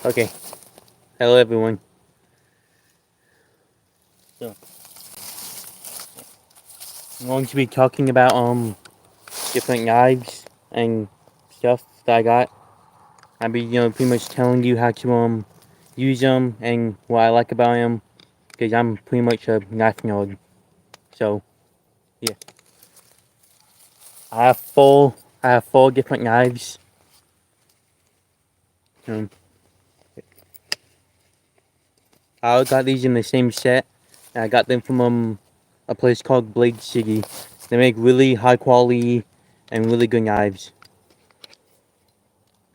Okay, hello everyone. So I'm going to be talking about different knives and stuff that I got. I'll be pretty much telling you how to use them and what I like about them because I'm pretty much a knife nerd. So yeah, I have four different knives. Um, I all got these in the same set. I got them from a place called Blade City. They make really high quality and really good knives.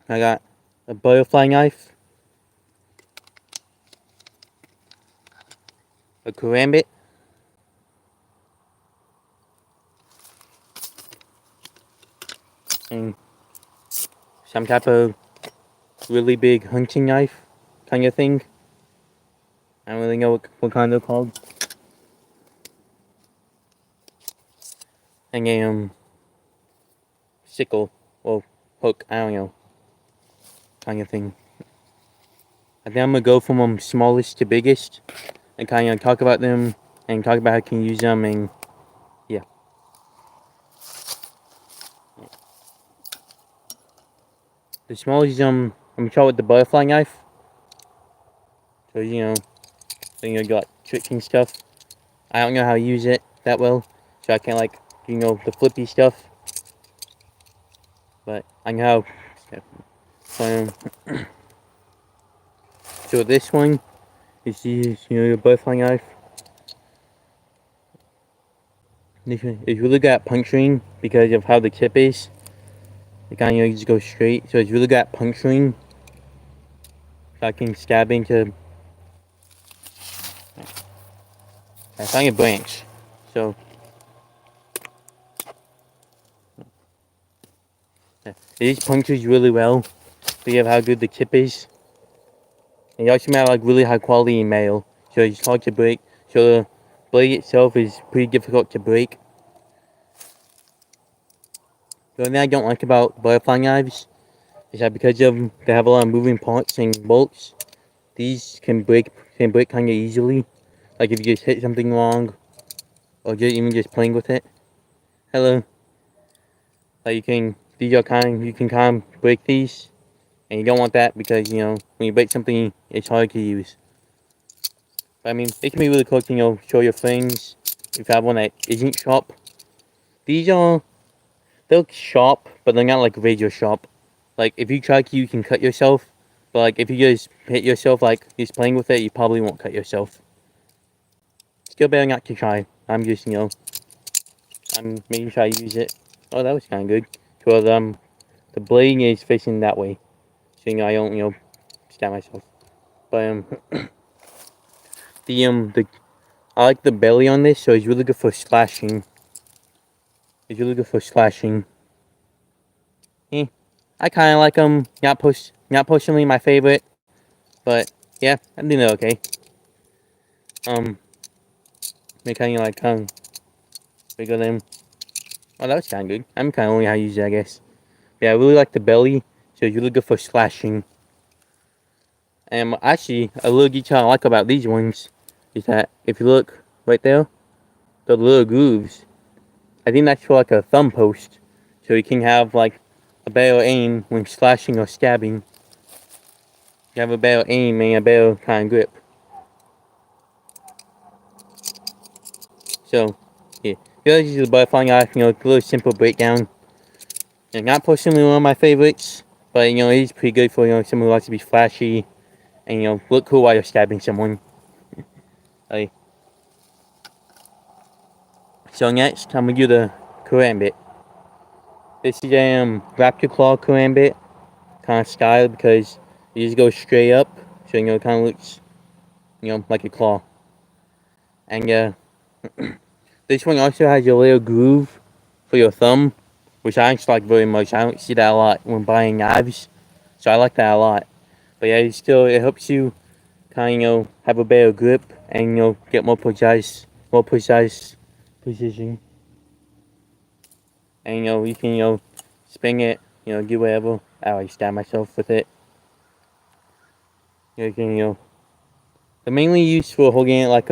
I got a butterfly knife, a karambit, and some type of really big hunting knife kind of thing. I don't really know what kind they're called. And a sickle or hook, I don't know, kind of thing. I think I'm gonna go from smallest to biggest and kind of talk about them and talk about how you can use them and yeah. The smallest I'm gonna start with the butterfly knife. So then you got tricks and stuff. I don't know how to use it that well, so I can't like the flippy stuff. But I know how. So this one is your butterfly knife. It's really good at puncturing because of how the tip is. It kind of just goes straight, so it's really good at puncturing. So I can stab into. I found a branch, so yeah. It just punctures really well because of how good the tip is. And it also made like really high quality mail, so it's hard to break. So the blade itself is pretty difficult to break. The only thing I don't like about butterfly knives is that because they have a lot of moving parts and bolts, these can break kind of easily. Like if you just hit something wrong, or even just playing with it. Hello. Like you can kind of break these, and you don't want that because when you break something, it's hard to use. But I mean, it can be really cool to show your friends if you have one that isn't sharp. These they're sharp, but they're not like razor sharp. Like if you try to, you can cut yourself. But like if you just hit yourself like just playing with it, you probably won't cut yourself. Still better not to try. I'm just I'm making sure I use it. Oh, that was kind of good. Because the blade is facing that way, so I don't stab myself. But the I like the belly on this, so it's really good for slashing. It's really good for slashing. Eh, I kind of like them. Not personally my favorite, but yeah, I think they're okay. Um, they kind of like bigger them. Oh, that was kind of good. I'm kind of only how to use it, I guess. Yeah, I really like the belly, so it's really good for slashing. And actually, a little detail I like about these ones is that if you look right there, the little grooves, I think that's for like a thumb post, so you can have like a better aim when slashing or stabbing. You have a better aim and a better kind of grip. So, yeah, this is the butterfly knife. A little simple breakdown. Not personally one of my favorites, but it is pretty good for someone who likes to be flashy and look cool while you're stabbing someone. Like, so next, I'm gonna do the karambit. This is a raptor claw karambit kind of style because you just go straight up, so it kind of looks like a claw. And this one also has a little groove for your thumb, which I actually like very much. I don't see that a lot when buying knives, so I like that a lot. But yeah, it helps you kind of have a better grip and get more precise precision. And you can spin it, do whatever. I always stab myself with it. they're mainly used for holding it like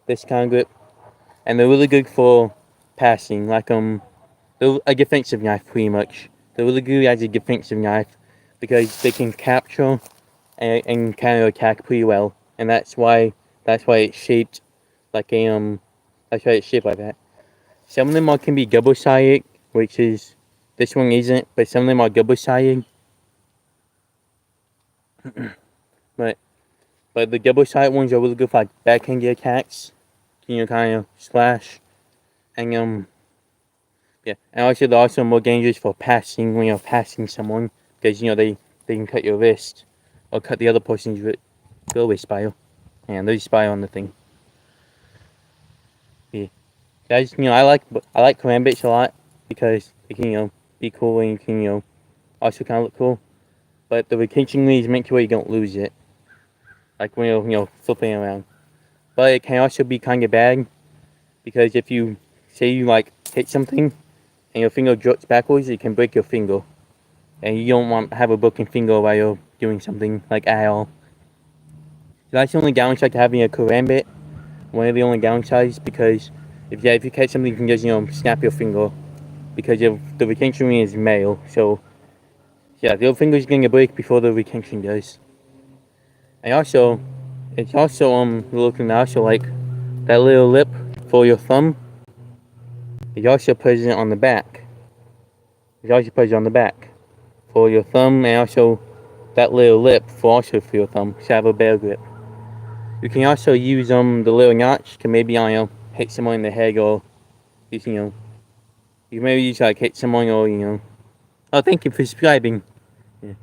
this kind of grip, and they're really good for passing. They're a defensive knife pretty much. They're really good as a defensive knife because they can capture and counter attack pretty well, and that's why it's shaped like a. That's why it's shaped like that. Some of them can be double sided, which is this one isn't, but some of them are double sided. but but the double sided ones are really good for like backhanded attacks. Kind of slash and yeah, and also they're also more dangerous for passing when you're passing someone because they can cut your wrist or cut the other person's wrist. Go away, Spire. And there's Spire on the thing. Yeah, guys, I like karambits a lot because they can be cool and you can also kind of look cool. But the retention is make sure you don't lose it, like when you're flipping around. But it can also be kind of bad because if you say you like hit something and your finger jerks backwards, it can break your finger. And you don't want to have a broken finger while you're doing something like at all. So that's the only downside to having a karambit. One of the only downsides because if you catch something, you can just snap your finger because the retention ring is male. So yeah, the other finger's gonna break before the retention does. And also, it's also looking also like that little lip for your thumb. It also present on the back. It's also present on the back for your thumb, and also that little lip for your thumb. So have a better grip. You can also use the little notch to maybe hit someone in the head or you can maybe use like hit someone or Oh, thank you for subscribing. Yeah.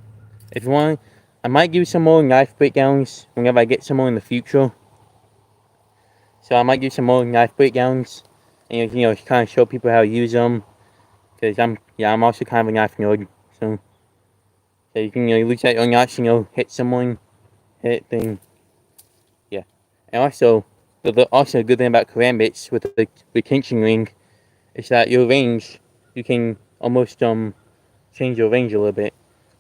If you want, I might give some more knife breakdowns whenever I get some more in the future. So I might do some more knife breakdowns and kind of show people how to use them. Cause I'm also kind of a knife nerd. So you can look at your knife and hit someone, hit thing. Yeah. And also a good thing about karambits with the retention ring is that your range, you can almost change your range a little bit.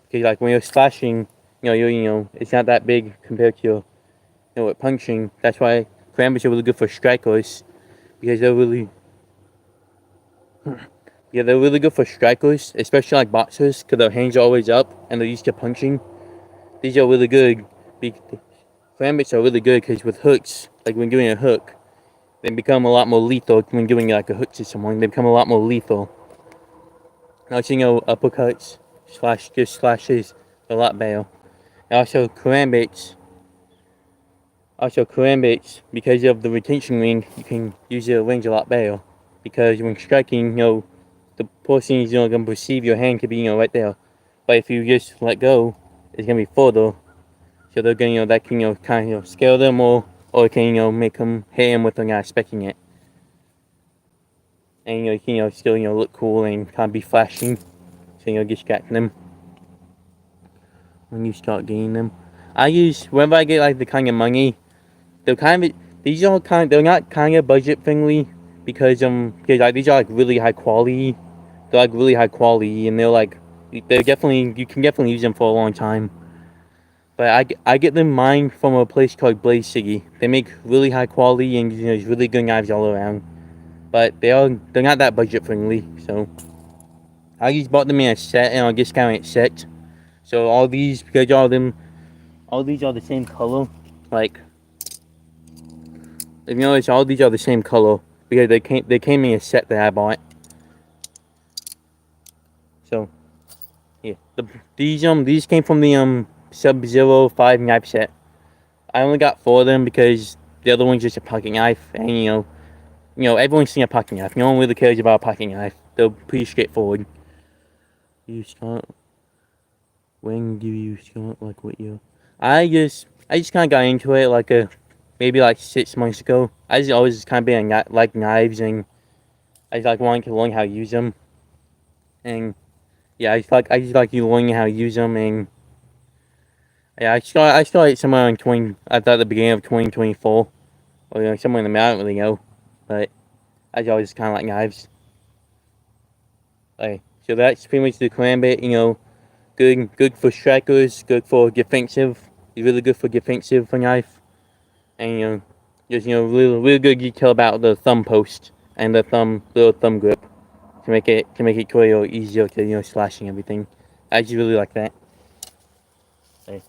Because like when you're slashing, it's not that big compared to with punching. That's why karambits are really good for strikers because they're really good for strikers, especially like boxers, because their hands are always up and they're used to punching. These are really good. Karambits are really good because with hooks, like when doing a hook, they become a lot more lethal when doing like a hook to someone. They become a lot more lethal. Also, uppercuts, slashes, a lot better. And also karambits, because of the retention ring, you can use your range a lot better. Because when striking, the person is going to perceive your hand to be right there. But if you just let go, it's going to be further. So they're going that can kind of scare them or it can make them hit them without not expecting it. And you can still look cool and kind of be flashing. So distract them when you start getting them. Whenever I get like the kind of money, they're kind of they're not kind of budget friendly because like these are like really high quality. They're like really high quality and they're definitely you can definitely use them for a long time. But I get them mine from a place called Blaze City. They make really high quality and really good knives all around. But they're not that budget friendly. So I just bought them in a set and a discounted set. So all these because all these are the same color. Like if you notice, all these are the same color because they came in a set that I bought. So yeah, these came from the Sub-Zero 5 knife set. I only got 4 of them because the other one's just a pocket knife, and everyone's seen a pocket knife. No one really cares about a pocket knife. They're pretty straightforward. You start. When do you start like what you? I just kind of got into it maybe like 6 months ago. I just always kind of been like knives, and I just like wanting to learn how to use them. And yeah, I just like you learning how to use them, and yeah, I started somewhere in I thought the beginning of 2024, or somewhere in the middle. I don't really know, but I just always kind of like knives. So that's pretty much the karambit. Good for strikers, good for defensive. It's really good for defensive knife. And just really good detail about the thumb post and the little thumb grip to make it easier to slashing everything. I just really like that. Okay.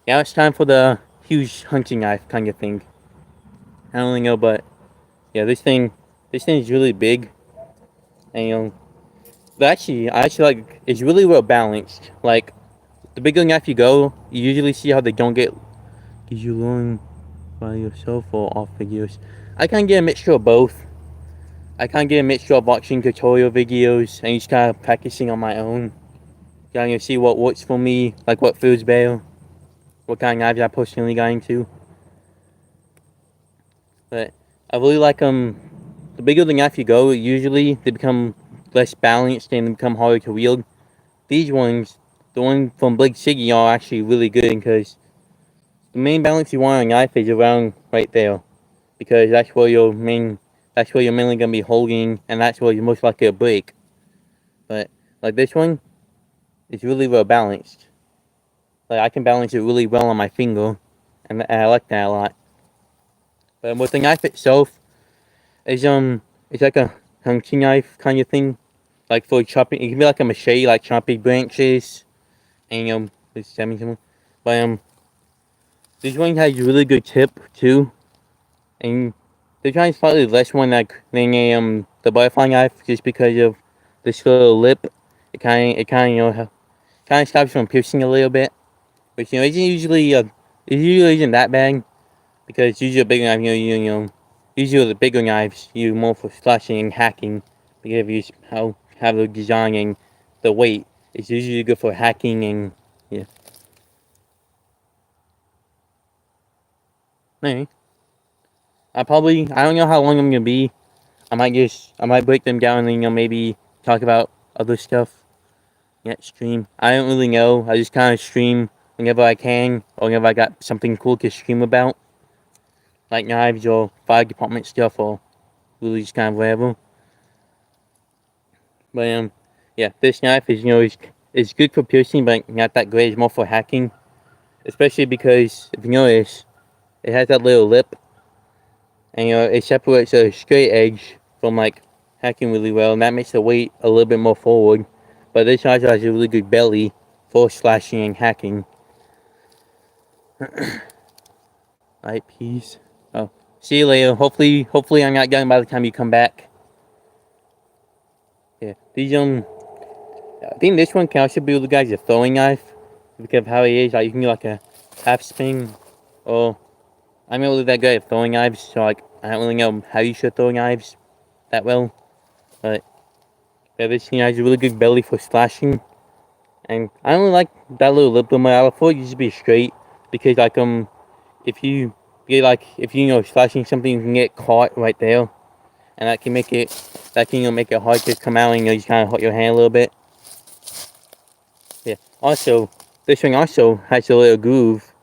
Now it's time for the huge hunting knife kind of thing. I don't really know, but yeah, this thing is really big, and but I actually like it's really well balanced. Like the bigger knife you go, you usually see how they don't get. Did you learn by yourself or off videos? I kind of get a mixture of both. I kind of get a mixture of watching tutorial videos and just kind of practicing on my own. Kind of see what works for me, like what feels better, what kind of knives I personally got into. But I really like the bigger the knife you go, usually they become less balanced and they become harder to wield. These ones, the one from Big Siggy, are actually really good because the main balance you want on a knife is around right there, because that's where you're mainly gonna be holding, and that's where you're most likely to break. But like this one, it's really well balanced. Like I can balance it really well on my finger, and I like that a lot. But with the knife itself, it's like a hunting knife kind of thing, like for chopping. It can be like a machete, like chopping branches, and it's something. But this one has a really good tip too, and this one is slightly less one than the butterfly knife, just because of this little lip. It kind of stops from piercing a little bit, which it usually isn't that bad, because usually a bigger knife, usually the bigger knives use more for slashing and hacking, because you have the design and the weight. It's usually good for hacking and yeah. Anyway, I don't know how long I'm gonna be. I might break them down and maybe talk about other stuff. Stream. I don't really know. I just kind of stream whenever I can, or whenever I got something cool to stream about, like knives or fire department stuff, or really just kind of whatever. But yeah, this knife is good for piercing, but not that great. It's more for hacking, especially because if you notice, it has that little lip, and it separates a straight edge from like hacking really well, and that makes the weight a little bit more forward. But this knife has a really good belly for slashing and hacking. Alright, peace. Oh, see you later. Hopefully I'm not done by the time you come back. Yeah, these I think this one can also be with the guys a throwing knife, because of how he is. Like you can do like a half spin, or I'm not really that good at throwing knives, so like I don't really know how you should throw knives that well. But yeah, this thing has a really good belly for slashing, and I don't really like that little lip on my I thought it used to be straight, because like if you get like if you slashing something, you can get caught right there, and that can make it make it hard to come out, and you just kind of hurt your hand a little bit. Yeah. Also, this thing also has a little groove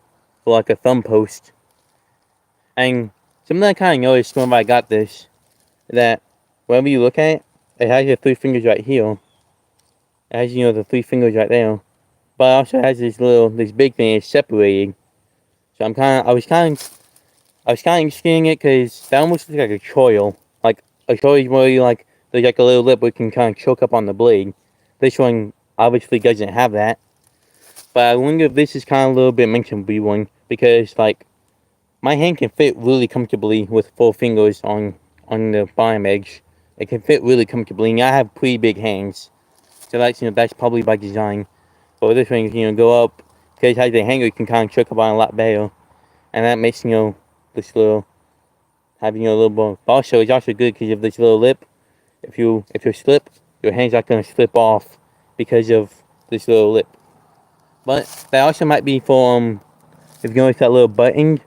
for like a thumb post. And something I kind of noticed whenever I got this, that whenever you look at it, it has your 3 fingers right here. It has the 3 fingers right there, but it also has this big thing. It's separated. So I was kind of interested in it because that almost looks like a choil. Like a choil is where there's like a little lip where you can kind of choke up on the blade. This one obviously doesn't have that. But I wonder if this is kind of a little bit meant to be one, because like my hand can fit really comfortably with 4 fingers on the bottom edge. It can fit really comfortably, and I have pretty big hands, so that's probably by design. But this one, go up, because it has the hanger, you can kind of choke up on a lot better, and that makes this little having a little more. But also, it's also good because of this little lip. If you slip, your hand's not gonna slip off because of this little lip. But that also might be for if you notice that little button.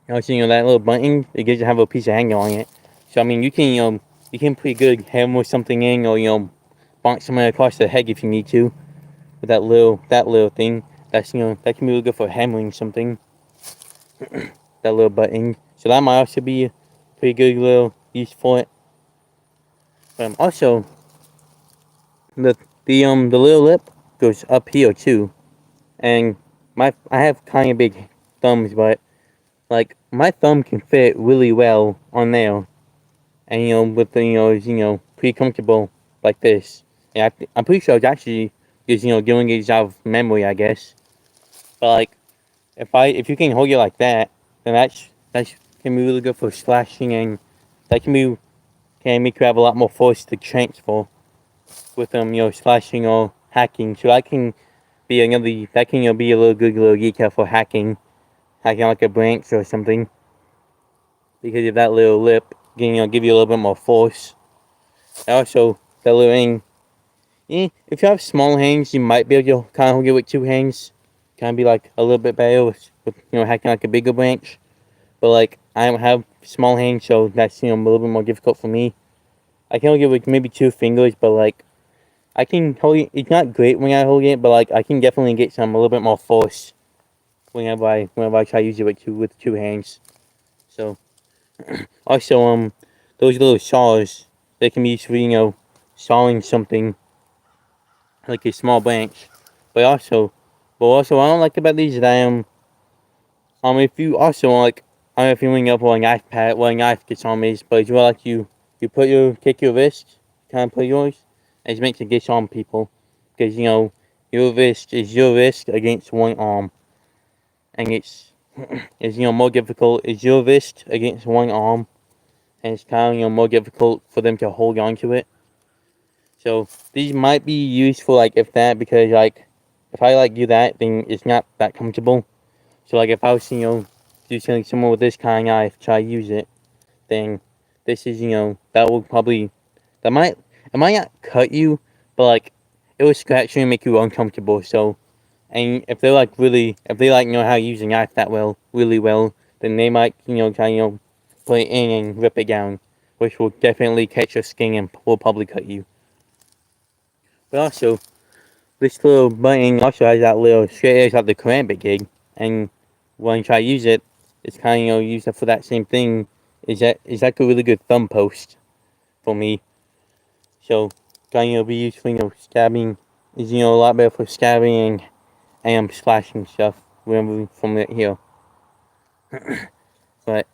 Also, that little button, it gets to have a piece of hanger on it. So I mean, you can pretty good hammer something in, or bonk someone across the head if you need to, with that little thing. That's that can be really good for hammering something. That little button. So that might also be a pretty good little use for it. Also, the little lip goes up here too, and I have kind of big thumbs, but like my thumb can fit really well on there, and with the pretty comfortable like this. Yeah, I'm pretty sure it's actually just doing it out of memory, I guess. But like if you can hold it like that, then that's can be really good for slashing, and that can make you have a lot more force to transfer with slashing or hacking. So that can be a little good little detail for hacking like a branch or something, because of that little lip can give you a little bit more force. Also, that little thing, if you have small hands, you might be able to kind of hold it with two hands. Kind of be like a little bit better with hacking like a bigger branch. But like I don't have small hands, so that's a little bit more difficult for me. I can hold it with maybe two fingers, but like I can hold it. It's not great when I hold it, but like I can definitely get a little bit more force whenever I try to use it with two hands. So also those little saws, they can be used for sawing something like a small branch. But also what I don't like about these is that if you also like, I don't know if you ring up or a knife pad, well, a knife gets on these, but it's more like you take your wrist, kind of put yours, and it's meant to get on people, because your wrist is your wrist against one arm, and it's more difficult. It's your wrist against one arm, and it's kind of more difficult for them to hold on to it. So these might be used for like if that, because like if I like do that, then it's not that comfortable. So like if I was do something similar with this kind of knife, try to use it, then this is that will probably that might it might not cut you, but like it will scratch you and make you uncomfortable. So and if they like how to use a knife that well, really well, then they might try put it in and rip it down, which will definitely catch your skin and will probably cut you. But also, this little button also has that little straight edge like the Karambit gig, and when you try to use it, it's kind of used for that same thing. Is like a really good thumb post for me. So kind of be used for stabbing. Is a lot better for stabbing and splashing stuff from it here. But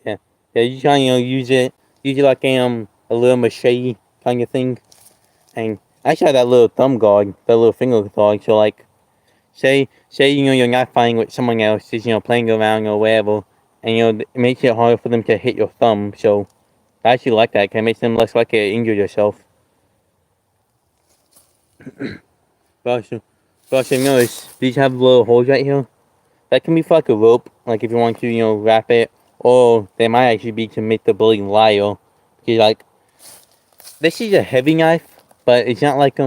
yeah, yeah, you kind of use it like a little machete kind of thing. And I actually have that little thumb guard, that little finger guard. So like, say you're not fighting with someone else, just playing around or whatever, and it makes it harder for them to hit your thumb. So I actually like that, because it makes them less likely to injure yourself. But also notice these have little holes right here. That can be for like a rope, like if you want to wrap it, or they might actually be to make the blade lighter. Because like this is a heavy knife, but it's not like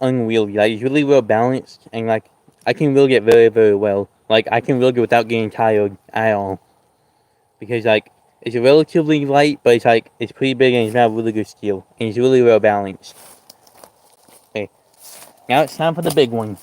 unwieldy. Like it's really well balanced, and like I can wield it very very well. Like I can wield it without getting tired at all, because like it's relatively light, but it's pretty big and it's not really good steel, and it's really well balanced. Okay, now it's time for the big one.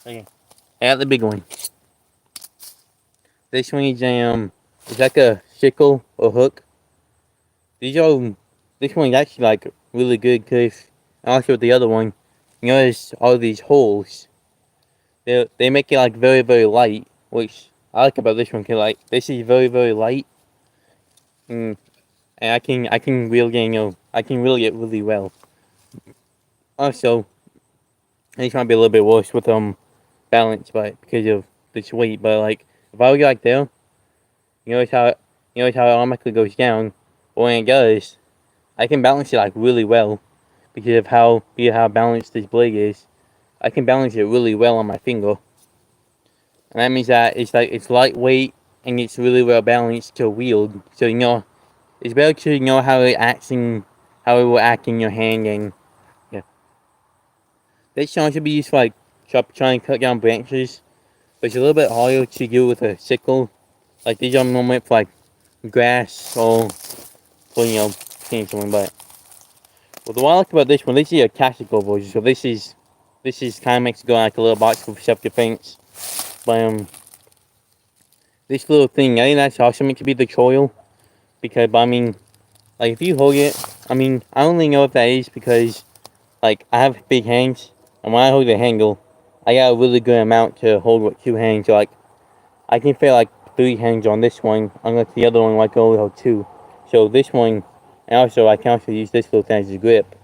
Okay, I got the big one. This one is it's like a sickle or hook. These are this one's actually like really good, because also with the other one, there's all these holes. They make it like very very light, which I like about this one. Cause like this is very very light, and I can really I can really get really well. Also, this might be a little bit worse with balance, but because of this weight. But like if I would go like there, you notice how it automatically goes down. But when it does, I can balance it like really well, because of how balanced this blade is. I can balance it really well on my finger, and that means that it's lightweight and it's really well balanced to wield. So it's better to know how it will act in your hand. And yeah, this can also be used for like trying to cut down branches, but it's a little bit harder to do with a sickle. Like these are more meant for like grass or for seeing someone. But well, the what I like about this one, this is a tactical version, so this is kind of makes it go like a little box for self-defense. But this little thing, I think that's also meant to be the choil, because I mean, like if you hold it, I mean, I only know if that is because like I have big hands, and when I hold the handle, I got a really good amount to hold with 2 hands. So like I can fit like 3 hands on this one, unless the other one like only hold 2. So this one, and also I can also use this little thing as a grip.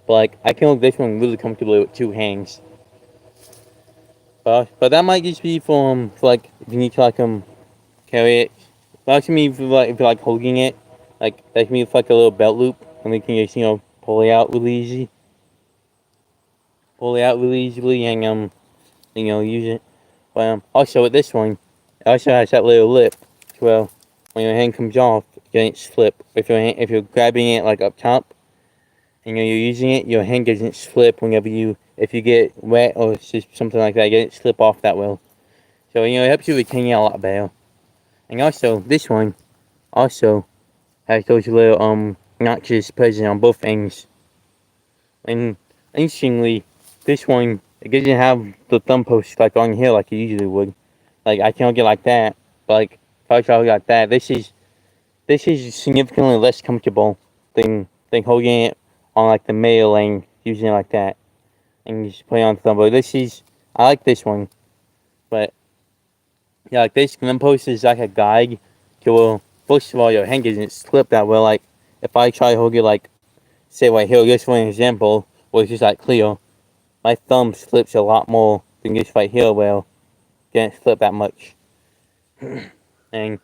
But like I can hold this one really comfortably with 2 hands. But that might just be for like if you need to like carry it. But also me if you're like holding it, like that can be like a little belt loop, and you can just pull it out really easy. Pull it out really easily and use it. But also with this one, it also has that little lip. Well, when your hand comes off, it doesn't slip. If you're grabbing it like up top, and you're using it, your hand doesn't slip whenever if you get wet or just something like that, it doesn't slip off that well. So it helps you retain it a lot better. And also this one also has those little notches present on both ends. And interestingly, this one, it doesn't have the thumb post like on here like it usually would. Like I can't get like that, but like if I try to like that, this is significantly less comfortable than holding it on like the mail and using it like that, and just put it on the thumb. But I like this one, but yeah, like this thumb post is like a guide to first of all your hand doesn't slip that well. Like if I try to hold it like say right here, just for an example, where it's just like clear, my thumb slips a lot more than just right here where it didn't slip that much. and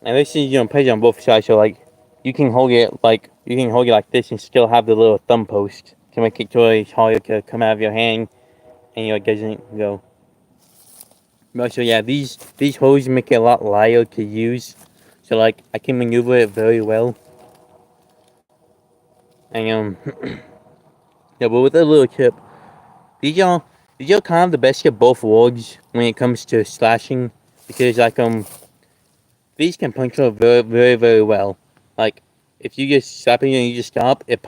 this is present on both sides, so like you can hold it like this and still have the little thumb post to make it really harder to come out of your hand and it doesn't go. But so yeah, these hoses make it a lot lighter to use, so like I can maneuver it very well. And yeah, but with a little tip, these are kind of the best of both worlds when it comes to slashing, because like these can puncture very very very well. Like if you just slap it and you just stop, it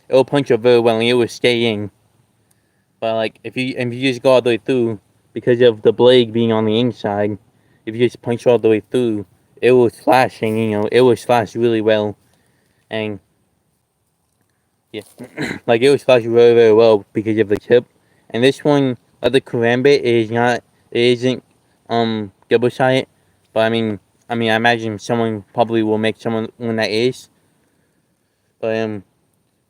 will puncture very well and it will stay in. But like if you just go all the way through, because of the blade being on the inside, if you just punch all the way through, it will slash and it will slash really well. And yeah, like it will slash very very well because of the tip. And this one, the karambit isn't double sided, but I mean I imagine someone probably will make one that is. But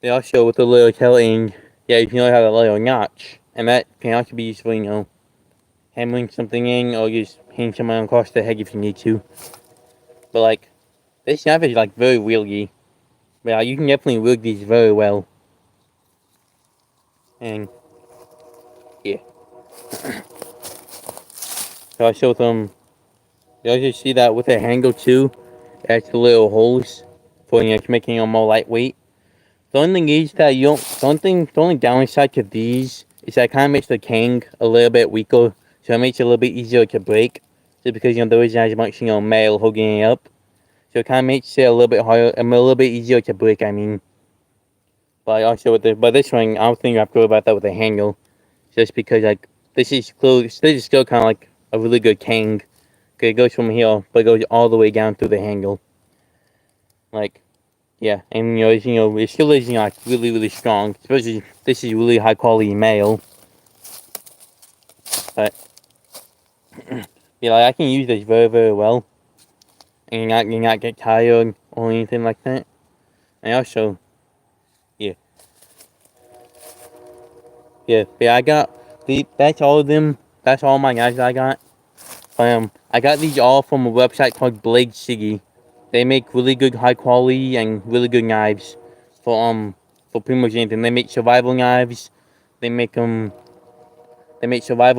they also with the little tail end, yeah, you can have a little notch, and that can also be used for hammering something in or just hitting someone across the head if you need to. But like this knife is like very wieldy. But you can definitely wield these very well. And yeah. So I showed them. You also see that with the handle too. It has the little holes for making them more lightweight. The only thing is that the only downside to these is that it kind of makes the Kang a little bit weaker, so it makes it a little bit easier to break, just because there isn't as much mail holding it up, so it kind of makes it a little bit harder, a little bit easier to break. I mean, but also but this one, I don't think you have to worry about that with the handle, just because like this is still kind of like a really good Kang. It goes from here, but it goes all the way down through the handle, like. Yeah, and it still is like really really strong. Especially this is really high quality mail. But yeah, like I can use this very very well, and you not get tired or anything like that. And also, yeah, I got that's all of them. That's all my knives I got. I got these all from a website called Blade City. They make really good high quality and really good knives for pretty much anything. They make survival knives. They make survival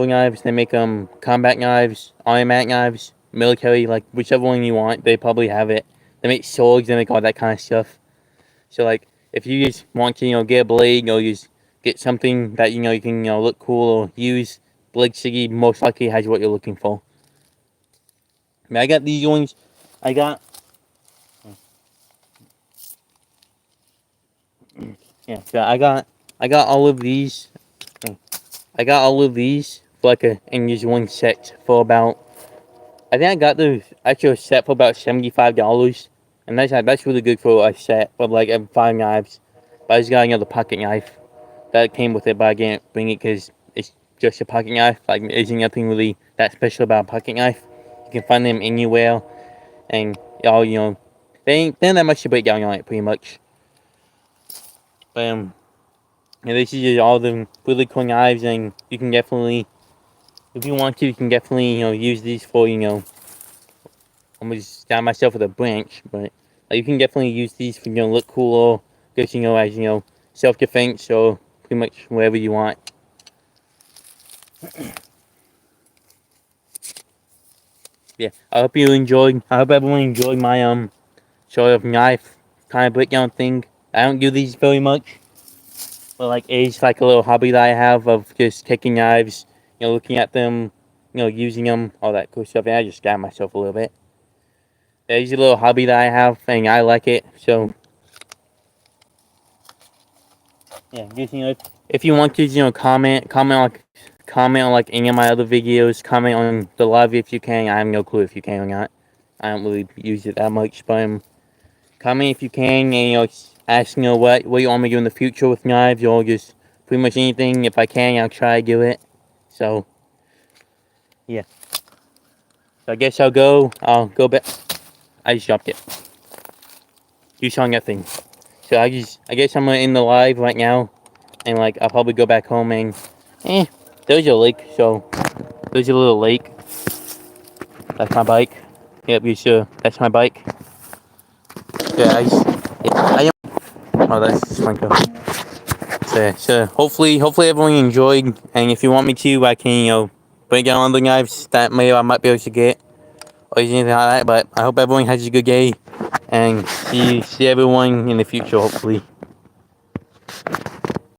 knives. They make combat knives, automatic knives, military, like whichever one you want. They probably have it. They make swords. They make all that kind of stuff. So like if you just want to get a blade or just get something that you can look cool or use, Blade City most likely has what you're looking for. I got these ones. I got yeah. So I got all of these. I got all of these for like in this one set for about. I think I got the actual set for about $75, and that's really good for a set of like 5 knives. But I just got another pocket knife that came with it, but I didn't bring it because it's just a pocket knife. Like, there's nothing really that special about a pocket knife. You can find them anywhere, and all they're not much to break down on it, pretty much. But yeah, this is just all the really cool knives, and you can definitely, if you want to, you can definitely use these for I'm gonna just stab myself with a branch, but you can definitely use these for look cool, or just as self-defense, or pretty much whatever you want. Yeah, I hope everyone enjoyed my sort of knife kind of breakdown thing. I don't do these very much, but like it's like a little hobby that I have of just taking knives, looking at them, using them, all that cool stuff. And I just scared myself a little bit. It's a little hobby that I have, and I like it. So yeah, just if you want to, comment on like any of my other videos. Comment on the live if you can. I have no clue if you can or not. I don't really use it that much, but comment if you can, and ask what you want me to do in the future with knives, or just pretty much anything. If I can, I'll try to do it. So yeah. So I guess I'll go back. I just dropped it. You saw nothing. So I guess I'm gonna end the live right now, and like I'll probably go back home and there's a lake. So there's a little lake. That's my bike. Yep, you sure? That's my bike. Yeah, I am. Oh, that's Slinko. So hopefully everyone enjoyed, and if you want me to, I can break down other knives that maybe I might be able to get, or anything like that. But I hope everyone has a good day, and see everyone in the future, hopefully.